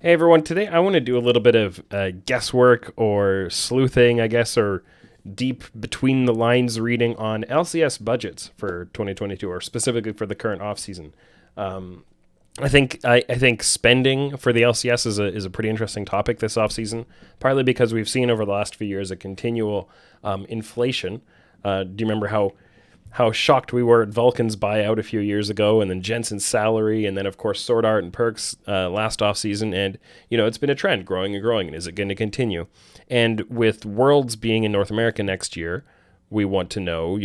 Hey everyone, today I want to do a little bit of guesswork or sleuthing, I guess, or deep between the lines reading on LCS budgets for 2022, or specifically for the current offseason. I think spending for the LCS is a pretty interesting topic this offseason, partly because we've seen over the last few years a continual inflation. Do you remember how shocked we were at Vulcan's buyout a few years ago, and then Jensen's salary, and then of course Sword Art and Perks last offseason, and it's been a trend, growing and growing, and is it going to continue? And with Worlds being in North America next year, we want to know,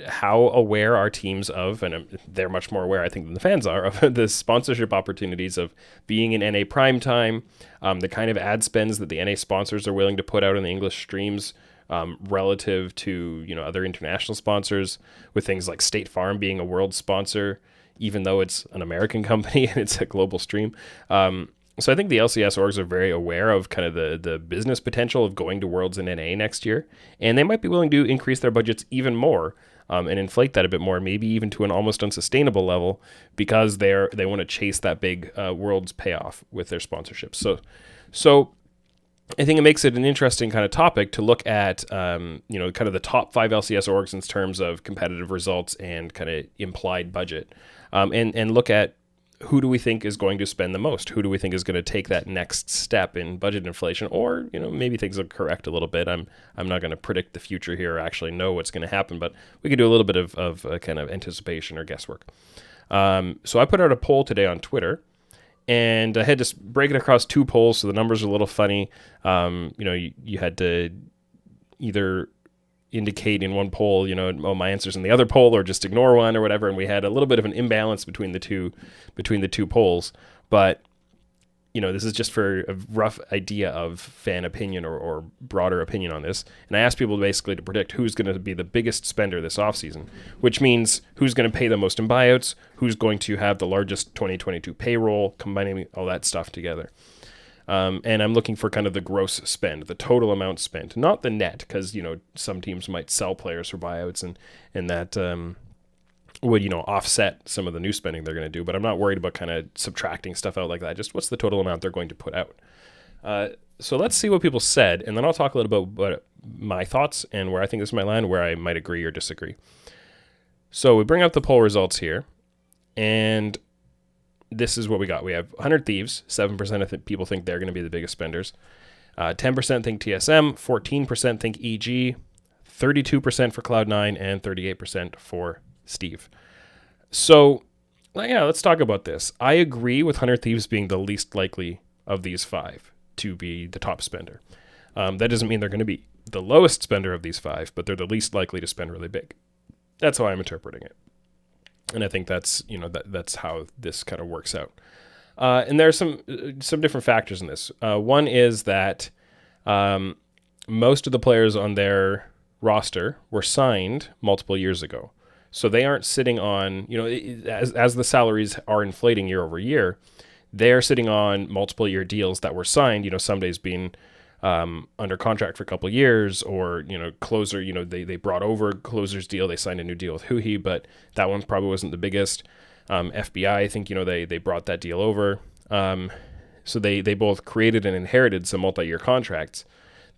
how aware are teams of, and they're much more aware, I think, than the fans are, of the sponsorship opportunities of being in NA primetime, the kind of ad spends that the NA sponsors are willing to put out in the English streams, relative to other international sponsors, with things like State Farm being a world sponsor, even though it's an American company and it's a global stream. So I think the LCS orgs are very aware of kind of the business potential of going to Worlds in NA next year, and they might be willing to increase their budgets even more, and inflate that a bit more, maybe even to an almost unsustainable level, because they want to chase that big Worlds payoff with their sponsorships. So I think it makes it an interesting kind of topic to look at, kind of the top 5 LCS orgs in terms of competitive results and kind of implied budget, and look at who do we think is going to spend the most? Who do we think is going to take that next step in budget inflation? Or, maybe things will correct a little bit. I'm not going to predict the future here or actually know what's going to happen, but we could do a little bit of kind of anticipation or guesswork. So I put out a poll today on Twitter, and I had to break it across 2 polls, so the numbers are a little funny. You had to either indicate in one poll, my answer's in the other poll, or just ignore one or whatever. And we had a little bit of an imbalance between the two polls. But this is just for a rough idea of fan opinion or broader opinion on this. And I asked people basically to predict who's going to be the biggest spender this offseason, which means who's going to pay the most in buyouts, who's going to have the largest 2022 payroll, combining all that stuff together. And I'm looking for kind of the gross spend, the total amount spent, not the net, because, some teams might sell players for buyouts, and that would, offset some of the new spending they're going to do. But I'm not worried about kind of subtracting stuff out like that. Just what's the total amount they're going to put out. So let's see what people said, and then I'll talk a little bit about my thoughts and where I think this might land, where I might agree or disagree. So we bring up the poll results here, and this is what we got. We have 100 Thieves. 7% of people think they're going to be the biggest spenders. 10% think TSM. 14% think EG. 32% for Cloud9, and 38% for Steve. So, let's talk about this. I agree with 100 Thieves being the least likely of these 5 to be the top spender. That doesn't mean they're going to be the lowest spender of these 5, but they're the least likely to spend really big. That's how I'm interpreting it. And I think that's that's how this kind of works out. And there are some different factors in this. One is that most of the players on their roster were signed multiple years ago, so they aren't sitting on as the salaries are inflating year over year, they're sitting on multiple year deals that were signed. Some days being under contract for a couple of years, or closer, they brought over closer's deal, they signed a new deal with Huhi, but that one probably wasn't the biggest. FBI, I think they brought that deal over, so they both created and inherited some multi-year contracts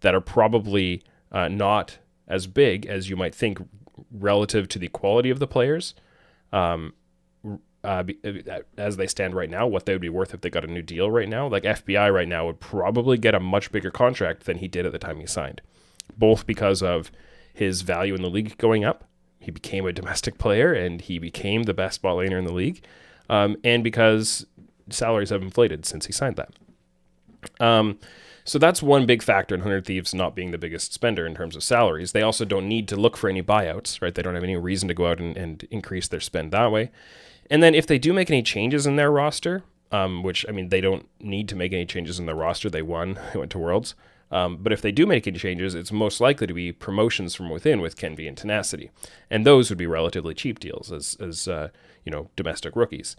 that are probably not as big as you might think relative to the quality of the players, as they stand right now, what they would be worth if they got a new deal right now. Like FBI right now would probably get a much bigger contract than he did at the time he signed, both because of his value in the league going up. He became a domestic player and he became the best bot laner in the league, and because salaries have inflated since he signed that. So that's one big factor in 100 Thieves not being the biggest spender in terms of salaries. They also don't need to look for any buyouts, right? They don't have any reason to go out and increase their spend that way. And then if they do make any changes in their roster, which, they don't need to make any changes in their roster. They went to Worlds. But if they do make any changes, it's most likely to be promotions from within with Kenvi and Tenacity. And those would be relatively cheap deals as domestic rookies.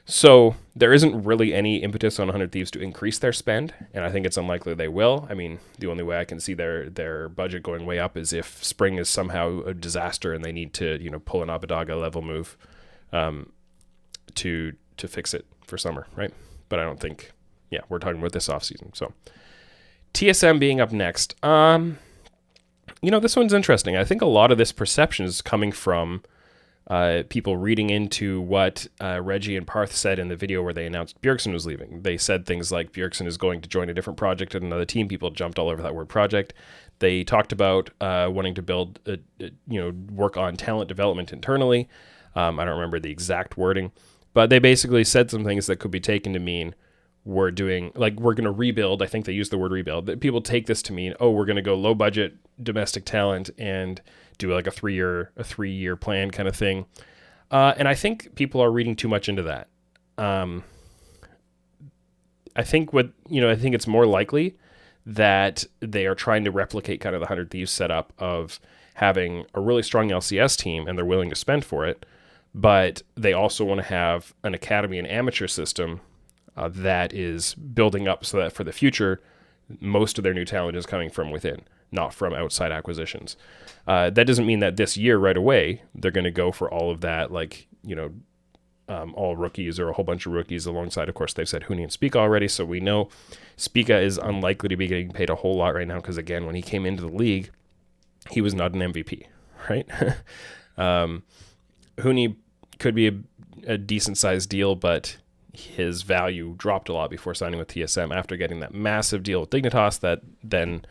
So there isn't really any impetus on 100 Thieves to increase their spend, and I think it's unlikely they will. The only way I can see their budget going way up is if spring is somehow a disaster and they need to pull an Abadaga level move to fix it for summer, right? But I don't think Yeah, we're talking about this offseason. So TSM being up next. This one's interesting. I think a lot of this perception is coming from people reading into what Reggie and Parth said in the video where they announced Bjergsen was leaving. They said things like Bjergsen is going to join a different project at another team. People jumped all over that word project. They talked about wanting to build, work on talent development internally. I don't remember the exact wording, but they basically said some things that could be taken to mean we're going to rebuild. I think they used the word rebuild. People take this to mean, we're going to go low budget domestic talent and do like a 3-year plan kind of thing. And I think people are reading too much into that. I think it's more likely that they are trying to replicate kind of the 100 Thieves setup of having a really strong LCS team and they're willing to spend for it, but they also want to have an academy and amateur system that is building up so that for the future, most of their new talent is coming from within, not from outside acquisitions. That doesn't mean that this year right away, they're going to go for all of that, all rookies or a whole bunch of rookies alongside. Of course, they've said Huni and Spica already, so we know Spica is unlikely to be getting paid a whole lot right now because, again, when he came into the league, he was not an MVP, right? Huni could be a decent-sized deal, but his value dropped a lot before signing with TSM after getting that massive deal with Dignitas that then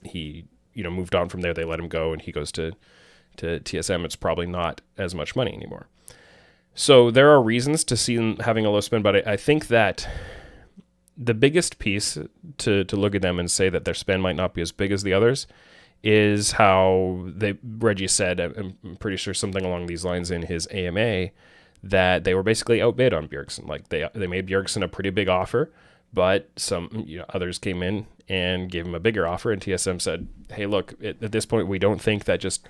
he moved on from there. They let him go and he goes to TSM. It's probably not as much money anymore. So there are reasons to see them having a low spend, but I think that the biggest piece to look at them and say that their spend might not be as big as the others is how Reggie said, I'm pretty sure something along these lines in his AMA, that they were basically outbid on Bjergsen. Like they made Bjergsen a pretty big offer, but some others came in and gave him a bigger offer, and TSM said, hey, look, at this point, we don't think that just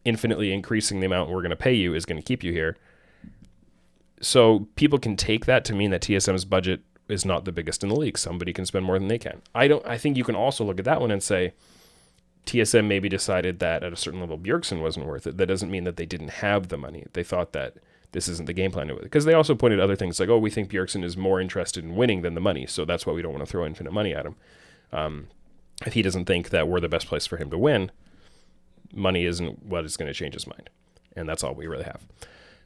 infinitely increasing the amount we're going to pay you is going to keep you here. So people can take that to mean that TSM's budget is not the biggest in the league. Somebody can spend more than they can. I think you can also look at that one and say, TSM maybe decided that at a certain level Bjergsen wasn't worth it. That doesn't mean that they didn't have the money. They thought that this isn't the game plan to it. Because they also pointed other things like, we think Bjergsen is more interested in winning than the money, so that's why we don't want to throw infinite money at him. If he doesn't think that we're the best place for him to win, money isn't what is going to change his mind. And that's all we really have.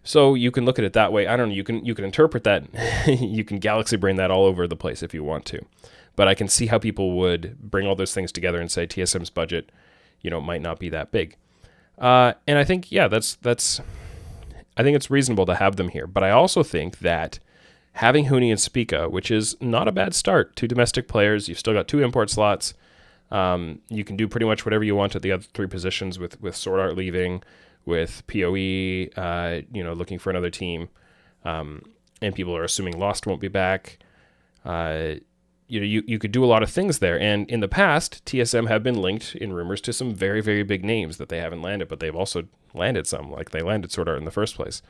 So you can look at it that way. I don't know. You can interpret that. You can galaxy brain that all over the place if you want to. But I can see how people would bring all those things together and say TSM's budget, might not be that big. And I think, I think it's reasonable to have them here. But I also think that having Huni and Spica, which is not a bad start, 2 domestic players, you've still got 2 import slots. You can do pretty much whatever you want at the other 3 positions with Sword Art leaving, with PoE, looking for another team. And people are assuming Lost won't be back. You could do a lot of things there. And in the past, TSM have been linked in rumors to some very, very big names that they haven't landed, but they've also landed some, like they landed Sword Art in the first place.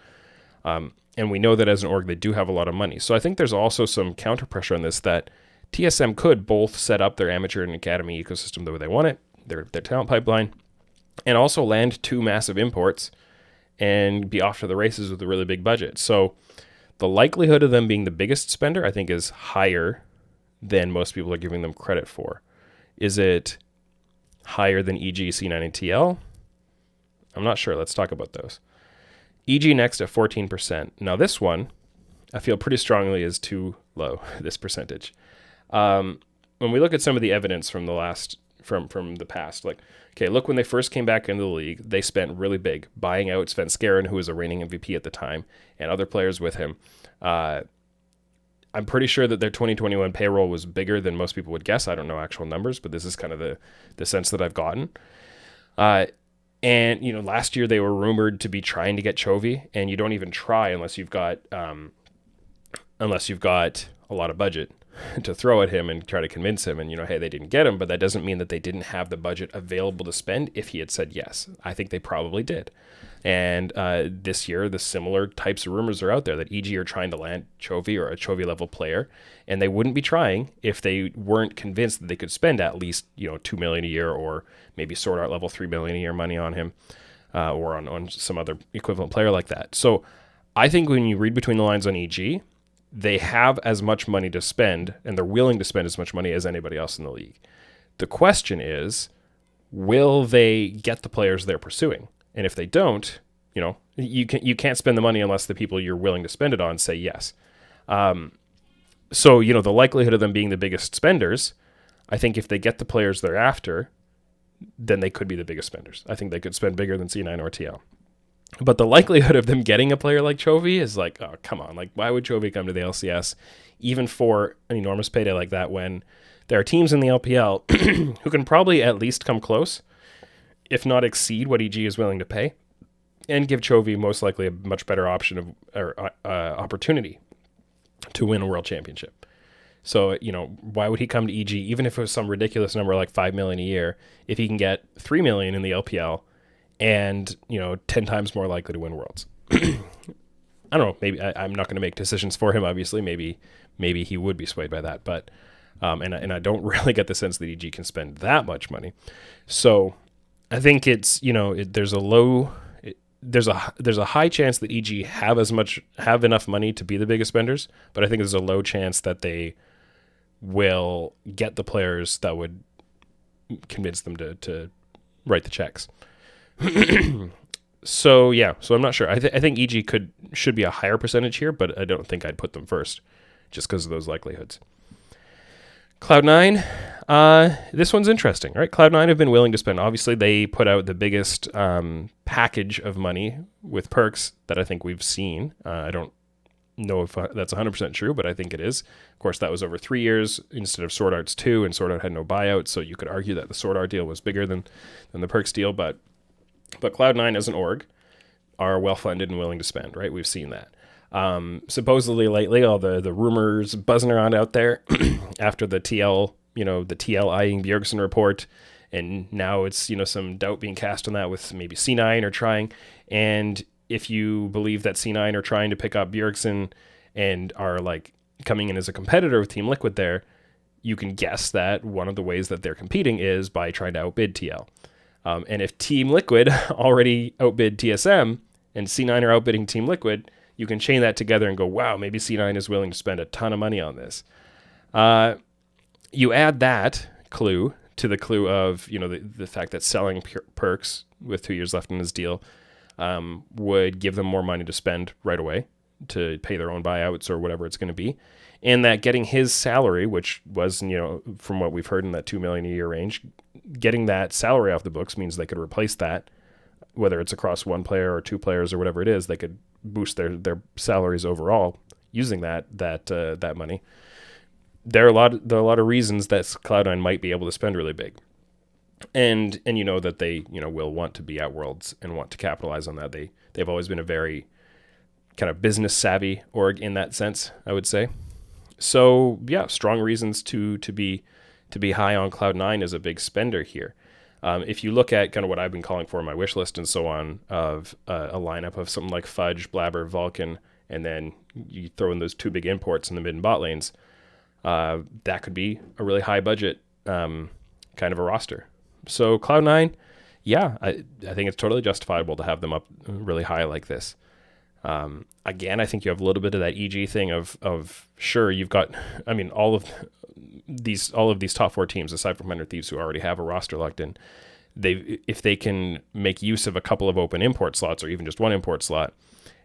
And we know that as an org, they do have a lot of money. So I think there's also some counter pressure on this that TSM could both set up their amateur and academy ecosystem the way they want it, their talent pipeline, and also land 2 massive imports and be off to the races with a really big budget. So the likelihood of them being the biggest spender, I think, is higher than most people are giving them credit for. Is it higher than EG, C9, and TL? I'm not sure. Let's talk about those. EG next at 14%. Now this one, I feel pretty strongly is too low, this percentage. When we look at some of the evidence from the past, like, okay, look, when they first came back into the league, they spent really big, buying out Sven Skaren, who was a reigning MVP at the time, and other players with him. I'm pretty sure that their 2021 payroll was bigger than most people would guess. I don't know actual numbers, but this is kind of the sense that I've gotten. And last year they were rumored to be trying to get Chovy, and you don't even try unless you've got a lot of budget to throw at him and try to convince him. And hey, they didn't get him, but that doesn't mean that they didn't have the budget available to spend if he had said yes. I think they probably did. And this year, the similar types of rumors are out there that EG are trying to land Chovy or a Chovy level player, and they wouldn't be trying if they weren't convinced that they could spend at least $2 million a year, or maybe Sword Art level $3 million a year money on him, or on some other equivalent player like that. So I think when you read between the lines on EG, they have as much money to spend, and they're willing to spend as much money as anybody else in the league. The question is, will they get the players they're pursuing? And if they don't, you can't spend the money unless the people you're willing to spend it on say yes. So the likelihood of them being the biggest spenders, I think if they get the players they're after, then they could be the biggest spenders. I think they could spend bigger than C9 or TL. But the likelihood of them getting a player like Chovy is like, oh, come on. Like, why would Chovy come to the LCS even for an enormous payday like that when there are teams in the LPL who can probably at least come close, if not exceed what EG is willing to pay, and give Chovy most likely a much better option or opportunity to win a world championship. So, why would he come to EG, even if it was some ridiculous number like $5 million a year, if he can get $3 million in the LPL and, 10 times more likely to win worlds? I don't know. Maybe I'm not going to make decisions for him, obviously. Maybe he would be swayed by that. But, and I don't really get the sense that EG can spend that much money. So I think it's, there's a high chance that EG have enough money to be the biggest spenders, but I think there's a low chance that they will get the players that would convince them to write the checks. So I'm not sure. I think EG should be a higher percentage here, but I don't think I'd put them first just because of those likelihoods. Cloud9, this one's interesting, right? Cloud9 have been willing to spend. Obviously, they put out the biggest package of money with perks that I think we've seen. I don't know if that's 100% true, but I think it is. Of course, that was over 3 years instead of Sword Art's 2, and Sword Art had no buyout, so you could argue that the Sword Art deal was bigger than the perks deal, but Cloud9 as an org are well-funded and willing to spend, right? We've seen that. Supposedly lately, all the rumors buzzing around out there after the TL eyeing Bjergsen report, and now it's, some doubt being cast on that with maybe C9 are trying. And if you believe that C9 are trying to pick up Bjergsen and are like coming in as a competitor with Team Liquid there, you can guess that one of the ways that they're competing is by trying to outbid TL. And if Team Liquid already outbid TSM and C9 are outbidding Team Liquid, you can chain that together and go, wow, maybe C9 is willing to spend a ton of money on this. You add that clue to the clue of, the fact that selling perks with 2 years left in his deal would give them more money to spend right away to pay their own buyouts or whatever it's going to be. And that getting his salary, which was, from what we've heard in that $2 million a year range, getting that salary off the books means they could replace that, whether it's across one player or two players or whatever it is, they could boost their salaries overall using that money. There are a lot of reasons that Cloud9 might be able to spend really big, and that they will want to be at Worlds and want to capitalize on that. They've always been a very kind of business savvy org in that sense, I would say. So yeah, strong reasons to be high on Cloud9 as a big spender here. If you look at kind of what I've been calling for in my wish list and so on, of a lineup of something like Fudge, Blabber, Vulcan, and then you throw in those two big imports in the mid and bot lanes, that could be a really high budget kind of a roster. So Cloud9, yeah, I think it's totally justifiable to have them up really high like this. Again, I think you have a little bit of that EG thing of sure, you've got, all of these top four teams, aside from 100 Thieves, who already have a roster locked in, if they can make use of a couple of open import slots or even just one import slot,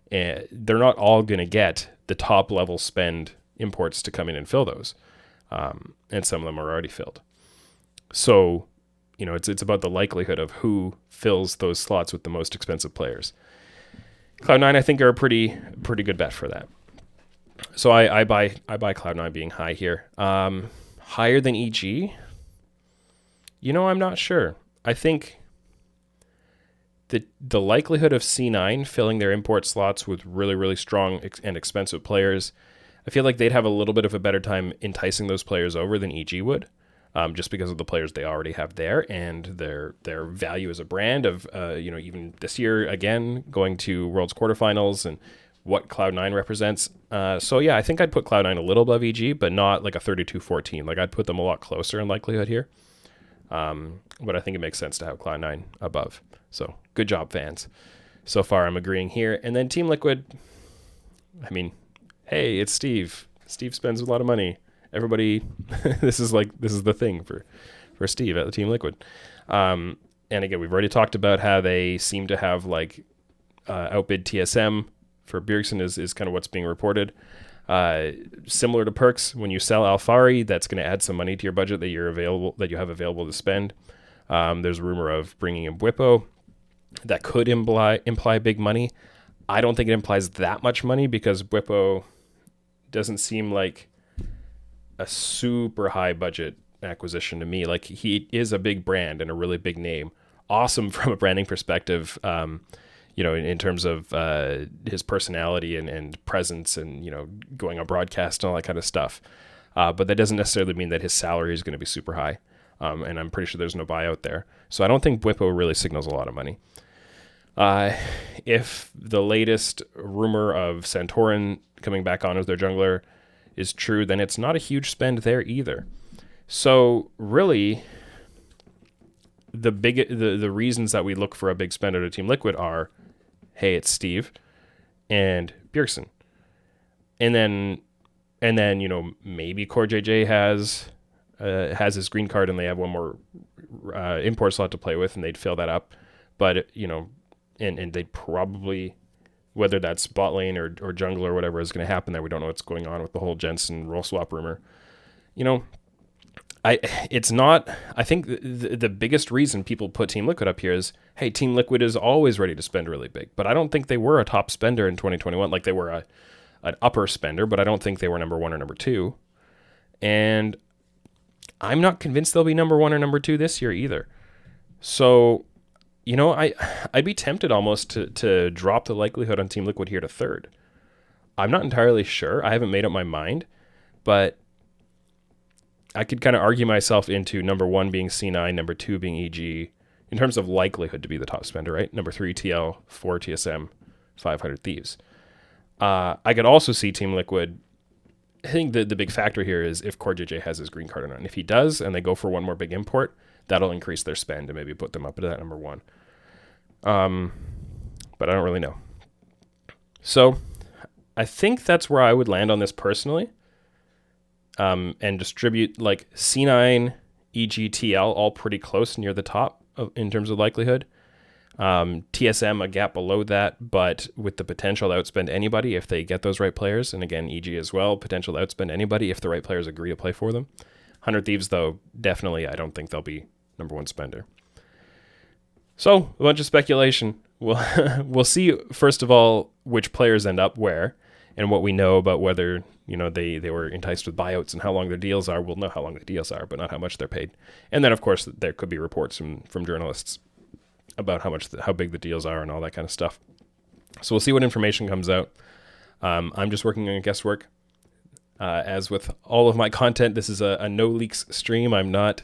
they're not all going to get the top level spend imports to come in and fill those. And some of them are already filled. So, it's about the likelihood of who fills those slots with the most expensive players. Cloud9, I think, are a pretty good bet for that. So I buy Cloud9 being high here. Higher than EG? I'm not sure. I think the likelihood of C9 filling their import slots with really, really strong and expensive players, I feel like they'd have a little bit of a better time enticing those players over than EG would, just because of the players they already have there and their value as a brand of, even this year, again, going to Worlds quarterfinals and what Cloud9 represents. So yeah, I think I'd put Cloud9 a little above EG, but not like a 32-14. Like I'd put them a lot closer in likelihood here. But I think it makes sense to have Cloud9 above. So good job, fans. So far, I'm agreeing here. And then Team Liquid, hey, it's Steve. Steve spends a lot of money. Everybody, this is the thing for Steve at the Team Liquid. And again, we've already talked about how they seem to have like outbid TSM for Bjergsen is kind of what's being reported. Similar to Perks, when you sell Alfari, that's going to add some money to your budget that you have available to spend. There's a rumor of bringing in Bwipo. That could imply big money. I don't think it implies that much money because Bwipo doesn't seem like a super high budget acquisition to me. Like, he is a big brand and a really big name. Awesome from a branding perspective, in terms of his personality and presence and, going on broadcast and all that kind of stuff. But that doesn't necessarily mean that his salary is going to be super high. And I'm pretty sure there's no buyout there. So I don't think Bwipo really signals a lot of money. If the latest rumor of Santorin coming back on as their jungler is true, then it's not a huge spend there either. So really, the reasons that we look for a big spend at a Team Liquid are, hey, it's Steve and Bjergsen. And then maybe Core JJ has his green card and they have one more import slot to play with and they'd fill that up. But, and they'd probably, whether that's bot lane or jungle or whatever is going to happen there, we don't know what's going on with the whole Jensen role swap rumor. I think the biggest reason people put Team Liquid up here is, hey, Team Liquid is always ready to spend really big. But I don't think they were a top spender in 2021. Like, they were an upper spender, but I don't think they were number one or number two. And I'm not convinced they'll be number one or number two this year either. So, I'd be tempted almost to drop the likelihood on Team Liquid here to third. I'm not entirely sure. I haven't made up my mind, but I could kind of argue myself into number one being C9, number two being EG, in terms of likelihood to be the top spender, right? Number 3, TL, 4, TSM, 500 Thieves. I could also see Team Liquid. I think the big factor here is if Core JJ has his green card or not. And if he does, and they go for one more big import, that'll increase their spend and maybe put them up to that number one. But I don't really know. So I think that's where I would land on this personally. And distribute like C9, EG, TL, all pretty close near the top in terms of likelihood. TSM a gap below that, but with the potential to outspend anybody if they get those right players. And again, EG as well, potential to outspend anybody if the right players agree to play for them. 100 Thieves, though, definitely I don't think they'll be number one spender. So, a bunch of speculation. We'll see, first of all, which players end up where and what we know about whether they were enticed with buyouts and how long their deals are. We'll know how long the deals are, but not how much they're paid. And then, of course, there could be reports from journalists about how big the deals are and all that kind of stuff. So we'll see what information comes out. I'm just working on guesswork. As with all of my content, this is a no leaks stream. I'm not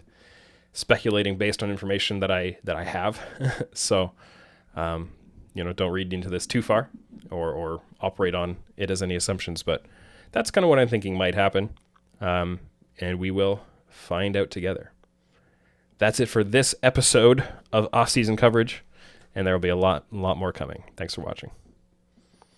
speculating based on information that I have. So, don't read into this too far or operate on it as any assumptions. But that's kind of what I'm thinking might happen. And we will find out together. That's it for this episode of off-season coverage, and there will be a lot more coming. Thanks for watching.